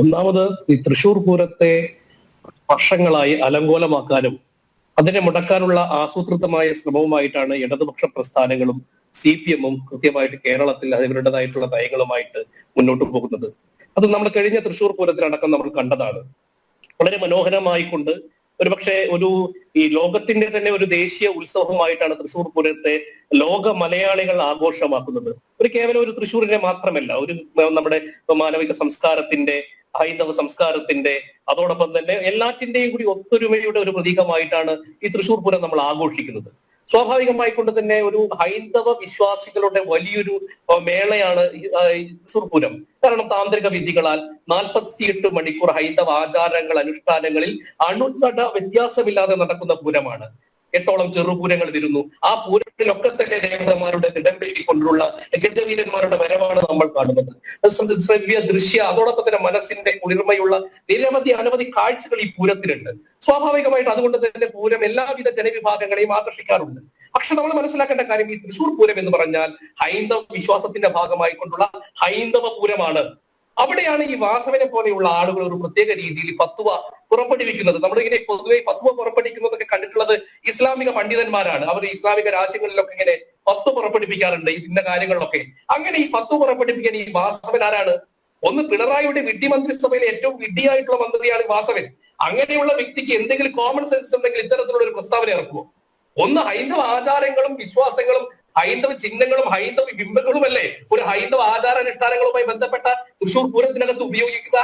ഒന്നാമത് ഈ തൃശൂർ പൂരത്തെ വർഷങ്ങളായി അലങ്കോലമാക്കാനും അതിനെ മുടക്കാനുള്ള ആസൂത്രിതമായ ശ്രമവുമായിട്ടാണ് ഇടതുപക്ഷ പ്രസ്ഥാനങ്ങളും CPM-ഉം കൃത്യമായിട്ട് കേരളത്തിൽ അവരുടേതായിട്ടുള്ള നയങ്ങളുമായിട്ട് മുന്നോട്ട് പോകുന്നത്. അത് നമ്മൾ കഴിഞ്ഞ തൃശൂർ പൂരത്തിലടക്കം നമ്മൾ കണ്ടതാണ്. വളരെ മനോഹരമായിക്കൊണ്ട് ഒരുപക്ഷെ ഈ ലോകത്തിന്റെ തന്നെ ഒരു ദേശീയ ഉത്സവമായിട്ടാണ് തൃശൂർ പൂരത്തെ ലോക മലയാളികൾ ആഘോഷമാക്കുന്നത്. കേവലം ഒരു തൃശ്ശൂരിനെ മാത്രമല്ല, നമ്മുടെ മാനവിക സംസ്കാരത്തിന്റെ, ഹൈന്ദവ സംസ്കാരത്തിന്റെ, അതോടൊപ്പം തന്നെ എല്ലാറ്റിന്റെയും കൂടി ഒത്തൊരുമയുടെ ഒരു പ്രതീകമായിട്ടാണ് ഈ തൃശൂർ പൂരം നമ്മൾ ആഘോഷിക്കുന്നത്. സ്വാഭാവികമായിക്കൊണ്ട് തന്നെ ഒരു ഹൈന്ദവ വിശ്വാസികളുടെ വലിയൊരു മേളയാണ് ഈ തൃശൂർ പൂരം. കാരണം താന്ത്രിക വിധികളാൽ 48 മണിക്കൂർ ഹൈന്ദവ ആചാരങ്ങൾ, അനുഷ്ഠാനങ്ങളിൽ അണുതട വ്യത്യാസമില്ലാതെ നടക്കുന്ന പൂരമാണ്. 8ഓളം ചെറുപൂരങ്ങൾ വരുന്നു. ആ പൂരത്തിലൊക്കെ തന്നെ ദേവതമാരുടെ ഇടംപെട്ടിക്കൊണ്ടുള്ള ഗജവീരന്മാരുടെ വരവാണ് നമ്മൾ കാണുന്നത്. ശ്രവ്യ, ദൃശ്യ, അതോടൊപ്പം തന്നെ മനസ്സിന്റെ കുളിർമയുള്ള അനവധി കാഴ്ചകൾ ഈ പൂരത്തിലുണ്ട്. സ്വാഭാവികമായിട്ട് അതുകൊണ്ട് തന്നെ പൂരം എല്ലാവിധ ജനവിഭാഗങ്ങളെയും ആകർഷിക്കാറുണ്ട്. പക്ഷെ നമ്മൾ മനസ്സിലാക്കേണ്ട കാര്യം, ഈ തൃശൂർ പൂരം എന്ന് പറഞ്ഞാൽ ഹൈന്ദവ വിശ്വാസത്തിന്റെ ഭാഗമായി കൊണ്ടുള്ള ഹൈന്ദവ പൂരമാണ്. അവിടെയാണ് ഈ വാസവനെ പോലെയുള്ള ആളുകൾ ഒരു പ്രത്യേക രീതിയിൽ ഫത്വ പുറപ്പെടുവിക്കുന്നത്. നമ്മളിങ്ങനെ പൊതുവെ ഫത്വ പുറപ്പെടുവിക്കുന്നതൊക്കെ കണ്ടിട്ടുള്ളത് ഇസ്ലാമിക പണ്ഡിതന്മാരാണ്. അവർ ഇസ്ലാമിക രാജ്യങ്ങളിലൊക്കെ ഇങ്ങനെ ഫത്വ പുറപ്പെടുവിക്കാറുണ്ട് ഇന്ന കാര്യങ്ങളിലൊക്കെ. അങ്ങനെ ഈ ഫത്വ പുറപ്പെടുവിക്കാൻ ഈ വാസവൻ ആരാണ്? ഒന്ന്, പിണറായിയുടെ വിഡ്ഢി മന്ത്രിസഭയിലെ ഏറ്റവും വിഡ്ഢിയായിട്ടുള്ള മന്ത്രിയാണ് വാസവൻ. അങ്ങനെയുള്ള വ്യക്തിക്ക് എന്തെങ്കിലും കോമൺ സെൻസ് ഉണ്ടെങ്കിൽ ഇത്തരത്തിലുള്ള ഒരു പ്രസ്താവന ഇറക്കുമോ? ഒന്ന്, ഹൈന്ദവ ആചാരങ്ങളും വിശ്വാസങ്ങളും ഹൈന്ദവ ചിഹ്നങ്ങളും ഹൈന്ദവ ബിംബങ്ങളുമല്ലേ ഒരു ഹൈന്ദവ ആചാരാനുഷ്ഠാനങ്ങളുമായി ബന്ധപ്പെട്ട തൃശൂർ പൂരത്തിനകത്ത് ഉപയോഗിക്കുക.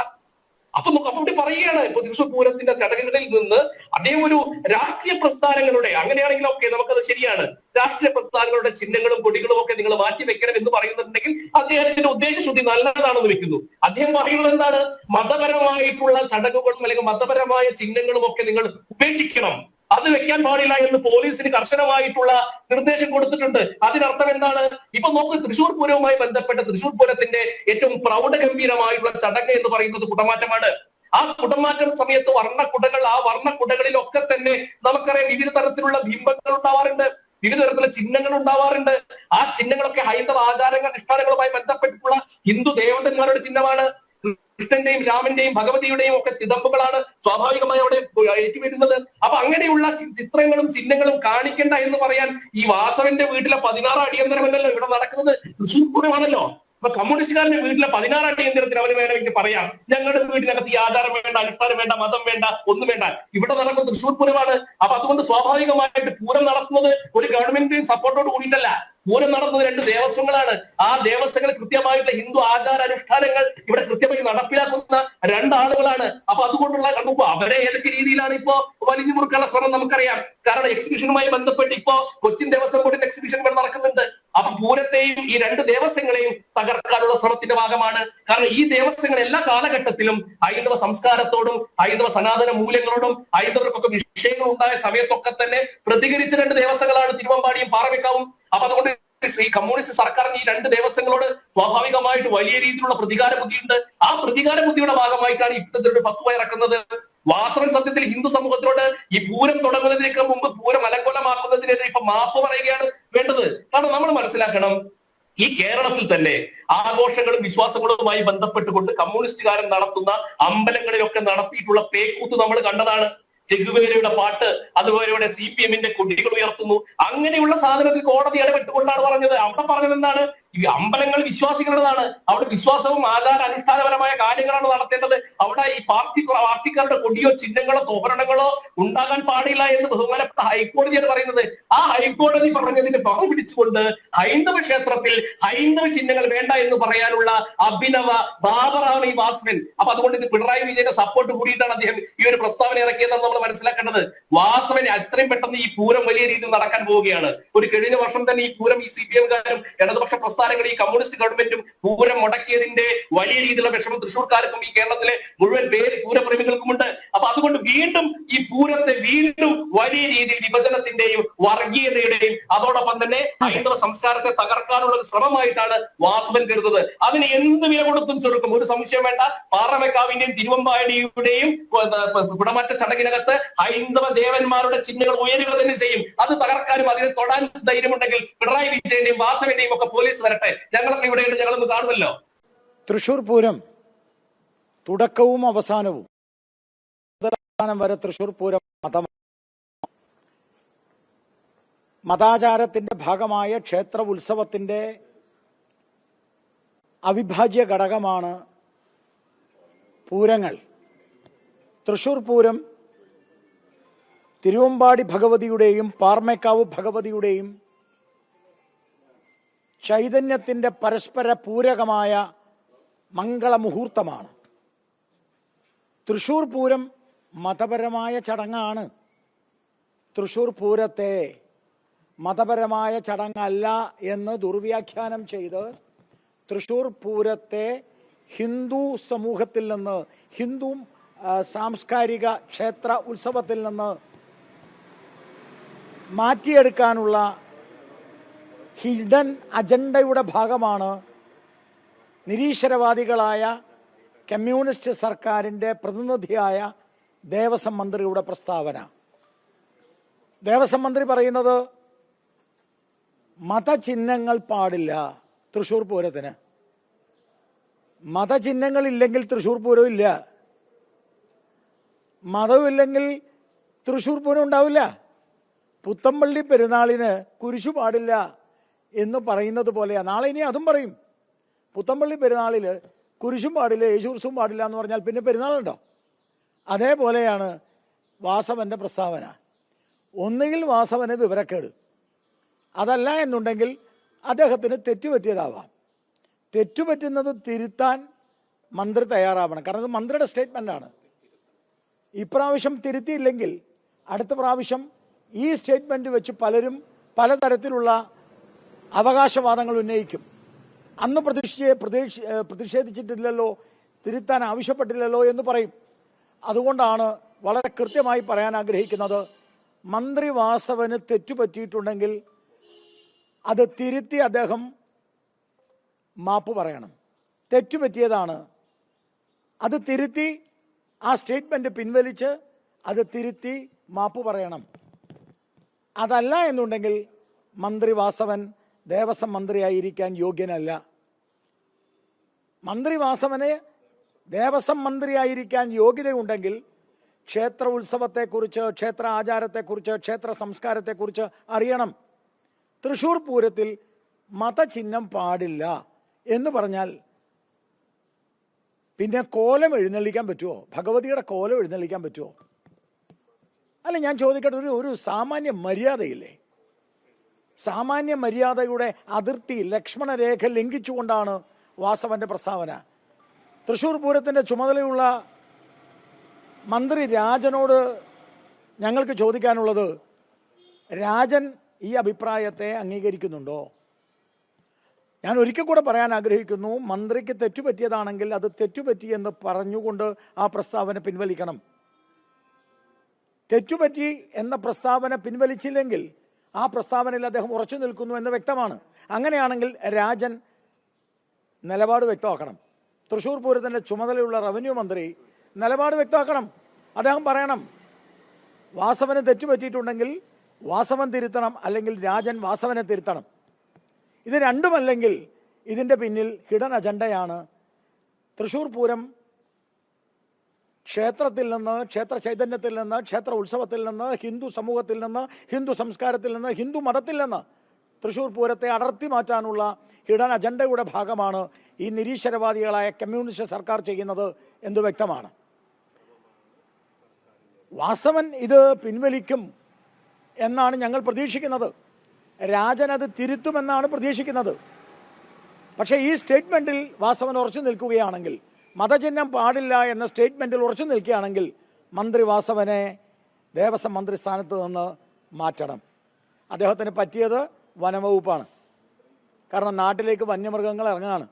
അപ്പൊ അവിടെ പറയുകയാണ്, ഇപ്പൊ തൃശൂർ പൂരത്തിന്റെ ചടങ്ങുകളിൽ നിന്ന് അദ്ദേഹം ഒരു രാഷ്ട്രീയ പ്രസ്ഥാനങ്ങളുടെ, അങ്ങനെയാണെങ്കിൽ ഓക്കെ, നമുക്കത് ശരിയാണ്, രാഷ്ട്രീയ പ്രസ്ഥാനങ്ങളുടെ ചിഹ്നങ്ങളും കൊടികളും ഒക്കെ നിങ്ങൾ മാറ്റി വെക്കണം എന്ന് പറയുന്നുണ്ടെങ്കിൽ അദ്ദേഹത്തിന്റെ ഉദ്ദേശശുദ്ധി നല്ലതാണെന്ന് വെക്കുന്നു. അദ്ദേഹം പറയുന്നത് എന്താണ്? മതപരമായിട്ടുള്ള ചടങ്ങുകളും അല്ലെങ്കിൽ മതപരമായ ചിഹ്നങ്ങളും ഒക്കെ നിങ്ങൾ ഉപേക്ഷിക്കണം, അത് വെക്കാൻ പാടില്ല എന്ന് പോലീസിന് കർശനമായിട്ടുള്ള നിർദ്ദേശം കൊടുത്തിട്ടുണ്ട്. അതിനർത്ഥം എന്താണ്? ഇപ്പൊ നോക്ക്, തൃശൂർ പൂരവുമായി ബന്ധപ്പെട്ട തൃശൂർ പൂരത്തിന്റെ ഏറ്റവും പ്രൗഢഗംഭീരമായിട്ടുള്ള ചടങ്ങ് എന്ന് പറയുന്നത് കുടമാറ്റമാണ്. ആ കുടമാറ്റ സമയത്ത് വർണ്ണക്കുടകൾ, ആ വർണ്ണക്കുടകളിലൊക്കെ തന്നെ നമുക്കറിയാം വിവിധ തരത്തിലുള്ള ബിംബങ്ങൾ ഉണ്ടാവാറുണ്ട്, വിവിധ തരത്തിലുള്ള ചിഹ്നങ്ങൾ ഉണ്ടാവാറുണ്ട്. ആ ചിഹ്നങ്ങളൊക്കെ ഹൈന്ദവ ആചാരങ്ങൾ, അനുഷ്ഠാനങ്ങളുമായി ബന്ധപ്പെട്ടിട്ടുള്ള ഹിന്ദു ദേവതന്മാരുടെ ചിഹ്നമാണ്. കൃഷ്ണന്റെയും രാമന്റെയും ഭഗവതിയുടെയും ഒക്കെ തിടമ്പുകളാണ് സ്വാഭാവികമായി അവിടെ ഏറ്റുവരുന്നത്. അപ്പൊ അങ്ങനെയുള്ള ചിത്രങ്ങളും ചിഹ്നങ്ങളും കാണിക്കണ്ട എന്ന് പറയാൻ ഈ വാസവന്റെ വീട്ടിലെ 16 അടിയന്തരമല്ലല്ലോ ഇവിടെ നടക്കുന്നത്, തൃശൂർ പൂരമാണല്ലോ. അപ്പൊ കമ്മ്യൂണിസ്റ്റുകാരന്റെ വീട്ടിലെ 16 അടിയന്തരത്തിന് അവന് വേണമെങ്കിൽ പറയാം, ഞങ്ങളുടെ വീട്ടിനകത്ത് ഈ ആചാരം വേണ്ട, അനുഷ്ഠാനം വേണ്ട, മതം വേണ്ട, ഒന്നും വേണ്ട, ഇവിടെ നടക്കുന്ന തൃശൂർ പൂരമാണ്. അപ്പൊ അതുകൊണ്ട് സ്വാഭാവികമായിട്ട് പൂരം നടത്തുന്നത് ഒരു ഗവൺമെന്റിന്റെയും സപ്പോർട്ടോട് കൂടിയിട്ടല്ല. പൂരം നടന്നത് 2 ദേവസ്വങ്ങളാണ്. ആ ദേവസ്വങ്ങൾ കൃത്യമായിട്ട് ഹിന്ദു ആചാരാനുഷ്ഠാനങ്ങൾ ഇവിടെ കൃത്യമായി നടപ്പിലാക്കുന്ന 2 ആളുകളാണ്. അപ്പൊ അതുകൊണ്ടുള്ള അവരെ ഏതൊക്കെ രീതിയിലാണ് ഇപ്പോ വലിഞ്ഞു മുറുക്കാനുള്ള ശ്രമം നമുക്കറിയാം. കാരണം എക്സിബിഷനുമായി ബന്ധപ്പെട്ട് ഇപ്പോ കൊച്ചിൻ ദേവസ്വം ബോർഡിന്റെ എക്സിബിഷൻ ഇവിടെ നടക്കുന്നുണ്ട്. അപ്പൊ പൂരത്തെയും ഈ 2 ദേവസ്വങ്ങളെയും തകർക്കാനുള്ള ശ്രമത്തിന്റെ ഭാഗമാണ്. കാരണം ഈ ദേവസ്വങ്ങൾ എല്ലാ കാലഘട്ടത്തിലും ഹൈന്ദവ സംസ്കാരത്തോടും ഹൈന്ദവ സനാതന മൂല്യങ്ങളോടും ഹൈന്ദവർക്കൊക്കെ വിഷയങ്ങൾ ഉണ്ടായ സമയത്തൊക്കെ തന്നെ പ്രതികരിച്ച 2 ദേവസ്വങ്ങളാണ് തിരുവമ്പാടിയും പാറമേക്കാവും. അപ്പൊ അതുകൊണ്ട് ഈ കമ്മ്യൂണിസ്റ്റ് സർക്കാരിന് ഈ 2 ദേവസ്വങ്ങളോട് സ്വാഭാവികമായിട്ട് വലിയ രീതിയിലുള്ള പ്രതികാര ബുദ്ധിയുണ്ട്. ആ പ്രതികാര ബുദ്ധിയുടെ ഭാഗമായിട്ടാണ് ഇത്തരത്തിലൊരു ഫത്വ ഇറക്കുന്നത്. വാസവൻ സത്യത്തിൽ ഹിന്ദു സമൂഹത്തിനോട് ഈ പൂരം തുടങ്ങുന്നതിനേക്കാൾ മുമ്പ് പൂരം അലങ്കോലമാക്കുന്നതിനെതിരെ ഇപ്പൊ മാപ്പ് പറയുകയാണ് വേണ്ടത്. കാരണം നമ്മൾ മനസ്സിലാക്കണം, ഈ കേരളത്തിൽ തന്നെ ആഘോഷങ്ങളും വിശ്വാസങ്ങളുമായി ബന്ധപ്പെട്ടുകൊണ്ട് കമ്മ്യൂണിസ്റ്റുകാരൻ നടത്തുന്ന അമ്പലങ്ങളിലൊക്കെ നടത്തിയിട്ടുള്ള പേക്കൂത്ത് നമ്മൾ കണ്ടതാണ്. ചെഗുവേരയുടെ പാട്ട്, അതുപോലെ CPM-ന്റെ കൊടികൾ ഉയർത്തുന്നു. അങ്ങനെയുള്ള സാധനത്തിൽ കോടതി ഇടപെട്ടുകൊണ്ടാണ് പറഞ്ഞത്. അവിടെ പറഞ്ഞത് എന്താണ്? ഈ അമ്പലങ്ങൾ വിശ്വാസികളുടേതാണ്, അവിടെ വിശ്വാസവും ആചാര അനുഷ്ഠാനപരമായ കാര്യങ്ങളാണ് നടത്തേണ്ടത്. അവിടെ ഈ പാർട്ടിക്കാരുടെ കൊടിയോ ചിഹ്നങ്ങളോ തോരണങ്ങളോ ഉണ്ടാകാൻ പാടില്ല എന്ന് ബഹുമാനപ്പെട്ട ഹൈക്കോടതിയാണ് പറയുന്നത്. ആ ഹൈക്കോടതി പറഞ്ഞതിന് പകം പിടിച്ചുകൊണ്ട് ഹൈന്ദവ ക്ഷേത്രത്തിൽ ഹൈന്ദവ ചിഹ്നങ്ങൾ വേണ്ട എന്ന് പറയാനുള്ള അഭിനവ ബാബറാണ് ഈ വാസവൻ. അപ്പൊ അതുകൊണ്ട് ഇത് പിണറായി വിജയന്റെ സപ്പോർട്ട് കൂടിയിട്ടാണ് അദ്ദേഹം ഈ ഒരു പ്രസ്താവന ഇറക്കിയതെന്ന് നമ്മൾ മനസ്സിലാക്കേണ്ടത്. വാസവന് അത്രയും പെട്ടെന്ന് ഈ പൂരം വലിയ രീതിയിൽ നടക്കാൻ പോവുകയാണ്. കഴിഞ്ഞ വർഷം തന്നെ ഈ പൂരം ഈ CPM-കാരും ഇടതുപക്ഷ പ്രസ്ഥാനങ്ങൾ, ഈ കമ്മ്യൂണിസ്റ്റ് ഗവൺമെന്റും പൂരം മുടക്കിയതിന്റെ വലിയ രീതിയിലുള്ള വിഷമം തൃശ്ശൂർക്കാർക്കും ഈ കേരളത്തിലെ മുഴുവൻ പൂരപ്രേമികൾക്കുമുണ്ട്. അപ്പൊ അതുകൊണ്ട് വീണ്ടും ഈ പൂരത്തെ വീണ്ടും വലിയ രീതിയിൽ വിഭജനത്തിന്റെയും വർഗീയതയുടെയും അതോടൊപ്പം തന്നെ ഹൈന്ദവ സംസ്കാരത്തെ തകർക്കാനുള്ള ഒരു ശ്രമമായിട്ടാണ് വാസവൻ കരുതുന്നത്. അതിന് എന്ത് വില കൊടുത്തും ചെറുക്കും, ഒരു സംശയം വേണ്ട. പാറമേക്കാവിന്റെയും തിരുവമ്പാടിയുടെയും കുടമാറ്റ ചടങ്ങിനകത്ത് ഹൈന്ദവ ദേവന്മാരുടെ ചിഹ്നങ്ങൾ ഉയരുക തന്നെ ചെയ്യും. അത് തകർക്കാനും അതിനെ തൊടാൻ ധൈര്യമുണ്ടെങ്കിൽ പിണറായി വിജയന്റെയും വാസവന്റെയും ഒക്കെ പോലീസ് വരട്ടെ, ഞങ്ങളൊക്കെ ഇവിടെയുണ്ട്, ഞങ്ങളൊന്ന് കാണുമല്ലോ. തൃശൂർ പൂരം തുടക്കവും അവസാനവും വരെ തൃശൂർ പൂരം മതാചാരത്തിന്റെ ഭാഗമായ ക്ഷേത്ര ഉത്സവത്തിന്റെ അവിഭാജ്യ ഘടകമാണ് പൂരങ്ങൾ. തൃശൂർ പൂരം തിരുവമ്പാടി ഭഗവതിയുടെയും പാർമേക്കാവ് ഭഗവതിയുടെയും ചൈതന്യത്തിന്റെ പരസ്പര പൂരകമായ മംഗളമുഹൂർത്തമാണ്. തൃശൂർ പൂരം മതപരമായ ചടങ്ങാണ്. തൃശൂർ പൂരത്തെ മതപരമായ ചടങ്ങല്ല എന്ന് ദുർവ്യാഖ്യാനം ചെയ്ത് തൃശൂർ പൂരത്തെ ഹിന്ദു സമൂഹത്തിൽ നിന്ന്, ഹിന്ദു സാംസ്കാരിക ക്ഷേത്ര ഉത്സവത്തിൽ നിന്ന് മാറ്റിയെടുക്കാനുള്ള ഹിഡൻ അജണ്ടയുടെ ഭാഗമാണ് നിരീശ്വരവാദികളായ കമ്മ്യൂണിസ്റ്റ് സർക്കാരിൻ്റെ പ്രതിനിധിയായ ദേവസ്വം മന്ത്രിയുടെ പ്രസ്താവന. ദേവസ്വം മന്ത്രി പറയുന്നത് മതചിഹ്നങ്ങൾ പാടില്ല തൃശൂർ പൂരത്തിന്. മതചിഹ്നങ്ങളില്ലെങ്കിൽ തൃശൂർ പൂരം ഇല്ല. മതമില്ലെങ്കിൽ തൃശൂർ പൂരം ഉണ്ടാവില്ല. പുത്തമ്പള്ളി പെരുന്നാളിന് കുരിശു പാടില്ല എന്ന് പറയുന്നത് പോലെയാ. നാളെ ഇനി അതും പറയും. പുത്തമ്പള്ളി പെരുന്നാളിൽ കുരിശും പാടില്ല, യേശുക്രിസ്തുവും പാടില്ല എന്ന് പറഞ്ഞാൽ പിന്നെ പെരുന്നാളുണ്ടോ? അതേപോലെയാണ് വാസവന്റെ പ്രസ്താവന. ഒന്നുകിൽ വാസവന് വിവരക്കേട്, അതല്ല എന്നുണ്ടെങ്കിൽ അദ്ദേഹത്തിന് തെറ്റുപറ്റിയതാവാം. തെറ്റുപറ്റുന്നത് തിരുത്താൻ മന്ത്രി തയ്യാറാവണം. കാരണം ഇത് മന്ത്രിയുടെ സ്റ്റേറ്റ്മെന്റാണ്. ഇപ്രാവശ്യം തിരുത്തിയില്ലെങ്കിൽ അടുത്ത പ്രാവശ്യം ഈ സ്റ്റേറ്റ്മെന്റ് വെച്ച് പലരും പലതരത്തിലുള്ള അവകാശവാദങ്ങൾ ഉന്നയിക്കും. അന്ന് പ്രതിഷേധിച്ചിട്ടില്ലല്ലോ, തിരുത്താൻ ആവശ്യപ്പെട്ടില്ലല്ലോ എന്ന് പറയും. അതുകൊണ്ടാണ് വളരെ കൃത്യമായി പറയാൻ ആഗ്രഹിക്കുന്നത്, മന്ത്രി വാസവന് തെറ്റുപറ്റിയിട്ടുണ്ടെങ്കിൽ അത് തിരുത്തി അദ്ദേഹം മാപ്പ് പറയണം. തെറ്റുപറ്റിയതാണ്, അത് തിരുത്തി ആ സ്റ്റേറ്റ്മെന്റ് പിൻവലിച്ച് അത് തിരുത്തി മാപ്പ് പറയണം. അതല്ല എന്നുണ്ടെങ്കിൽ മന്ത്രി വാസവൻ ദേവസ്വം മന്ത്രിയായിരിക്കാൻ യോഗ്യനല്ല. മന്ത്രി വാസവന് ദേവസ്വം മന്ത്രിയായിരിക്കാൻ യോഗ്യതയുണ്ടെങ്കിൽ ക്ഷേത്ര ഉത്സവത്തെക്കുറിച്ച്, ക്ഷേത്ര ആചാരത്തെക്കുറിച്ച്, ക്ഷേത്ര സംസ്കാരത്തെക്കുറിച്ച് അറിയണം. തൃശൂർ പൂരത്തിൽ മതചിഹ്നം പാടില്ല എന്ന് പറഞ്ഞാൽ പിന്നെ കോലം എഴുന്നള്ളിക്കാൻ പറ്റുമോ? ഭഗവതിയുടെ കോലം എഴുന്നള്ളിക്കാൻ പറ്റുമോ? അല്ല, ഞാൻ ചോദിക്കട്ടെ, ഒരു സാമാന്യ മര്യാദയില്ലേ? സാമാന്യ മര്യാദയുടെ അതിർത്തി ലക്ഷ്മണരേഖ ലംഘിച്ചുകൊണ്ടാണ് വാസവന്റെ പ്രസ്താവന. തൃശൂർ പൂരത്തിന്റെ ചുമതലയുള്ള മന്ത്രി രാജനോട് ഞങ്ങൾക്ക് ചോദിക്കാനുള്ളത്, രാജൻ ഈ അഭിപ്രായത്തെ അംഗീകരിക്കുന്നുണ്ടോ? ഞാൻ ഒരിക്കൽ കൂടെ പറയാൻ ആഗ്രഹിക്കുന്നു, മന്ത്രിക്ക് തെറ്റുപറ്റിയതാണെങ്കിൽ അത് തെറ്റുപറ്റിയെന്ന് പറഞ്ഞുകൊണ്ട് ആ പ്രസ്താവന പിൻവലിക്കണം. തെറ്റുപറ്റി എന്ന പ്രസ്താവന പിൻവലിച്ചില്ലെങ്കിൽ ആ പ്രസ്താവനയിൽ അദ്ദേഹം ഉറച്ചു നിൽക്കുന്നു എന്ന് വ്യക്തമാണ്. അങ്ങനെയാണെങ്കിൽ രാജൻ നിലപാട് വ്യക്തമാക്കണം. തൃശൂർ പൂരത്തിൻ്റെ ചുമതലയുള്ള റവന്യൂ മന്ത്രി നിലപാട് വ്യക്തമാക്കണം. അദ്ദേഹം പറയണം, വാസവന് തെറ്റുപറ്റിയിട്ടുണ്ടെങ്കിൽ വാസവൻ തിരുത്തണം, അല്ലെങ്കിൽ രാജൻ വാസവനെ തിരുത്തണം. ഇത് രണ്ടുമല്ലെങ്കിൽ ഇതിൻ്റെ പിന്നിൽ ഹിഡൻ അജണ്ടയാണ്. തൃശൂർ പൂരം ക്ഷേത്രത്തിൽ നിന്ന്, ക്ഷേത്ര ചൈതന്യത്തിൽ നിന്ന്, ക്ഷേത്ര ഉത്സവത്തിൽ നിന്ന്, ഹിന്ദു സമൂഹത്തിൽ നിന്ന്, ഹിന്ദു സംസ്കാരത്തിൽ നിന്ന്, ഹിന്ദു മതത്തിൽ നിന്ന് തൃശൂർ പൂരത്തെ അടർത്തി മാറ്റാനുള്ള ഹിഡൻ അജണ്ടയുടെ ഭാഗമാണ് ഈ നിരീശ്വരവാദികളായ കമ്മ്യൂണിസ്റ്റ് സർക്കാർ ചെയ്യുന്നത് എന്ന് വ്യക്തമാണ്. വാസവൻ ഇത് പിൻവലിക്കും എന്നാണ് ഞങ്ങൾ പ്രതീക്ഷിക്കുന്നത്. രാജൻ അത് തിരുത്തുമെന്നാണ് പ്രതീക്ഷിക്കുന്നത്. പക്ഷേ ഈ സ്റ്റേറ്റ്മെന്റിൽ വാസവൻ ഉറച്ചു നിൽക്കുകയാണെങ്കിൽ, മതചിഹ്നം പാടില്ല എന്ന സ്റ്റേറ്റ്മെന്റിൽ ഉറച്ചു നിൽക്കുകയാണെങ്കിൽ മന്ത്രി വാസവനെ ദേവസ്വം മന്ത്രി സ്ഥാനത്ത് നിന്ന് മാറ്റണം. അദ്ദേഹത്തിന് പറ്റിയത് വനംവകുപ്പാണ്. കാരണം നാട്ടിലേക്ക് വന്യമൃഗങ്ങൾ ഇറങ്ങുകയാണ്.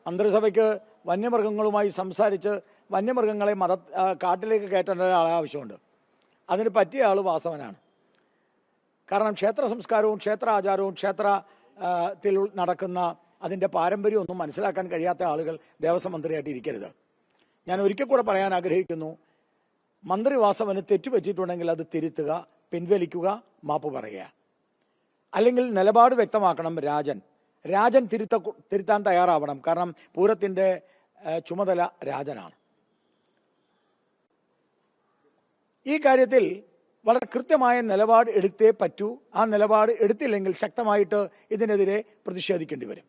മന്ത്രിസഭയ്ക്ക് വന്യമൃഗങ്ങളുമായി സംസാരിച്ച് വന്യമൃഗങ്ങളെ കാട്ടിലേക്ക് കയറ്റേണ്ട ഒരാളെ ആവശ്യമുണ്ട്. അതിന് പറ്റിയ ആൾ വാസവനാണ്. കാരണം ക്ഷേത്ര സംസ്കാരവും ക്ഷേത്ര ആചാരവും ക്ഷേത്രത്തിൽ നടക്കുന്ന അതിൻ്റെ പാരമ്പര്യം ഒന്നും മനസ്സിലാക്കാൻ കഴിയാത്ത ആളുകൾ ദേവസ്വം മന്ത്രിയായിട്ട് ഇരിക്കരുത്. ഞാൻ ഒരിക്കൽ കൂടെ പറയാൻ ആഗ്രഹിക്കുന്നു, മന്ത്രി വാസവന് തെറ്റുപറ്റിയിട്ടുണ്ടെങ്കിൽ അത് തിരുത്തുക, പിൻവലിക്കുക, മാപ്പ് പറയുക. അല്ലെങ്കിൽ നിലപാട് വ്യക്തമാക്കണം രാജൻ തിരുത്താൻ തയ്യാറാവണം. കാരണം പൂരത്തിൻ്റെ ചുമതല രാജനാണ്. ഈ കാര്യത്തിൽ വളരെ കൃത്യമായ നിലപാട് എടുത്തേ പറ്റൂ. ആ നിലപാട് എടുത്തില്ലെങ്കിൽ ശക്തമായിട്ട് ഇതിനെതിരെ പ്രതിഷേധിക്കേണ്ടി വരും.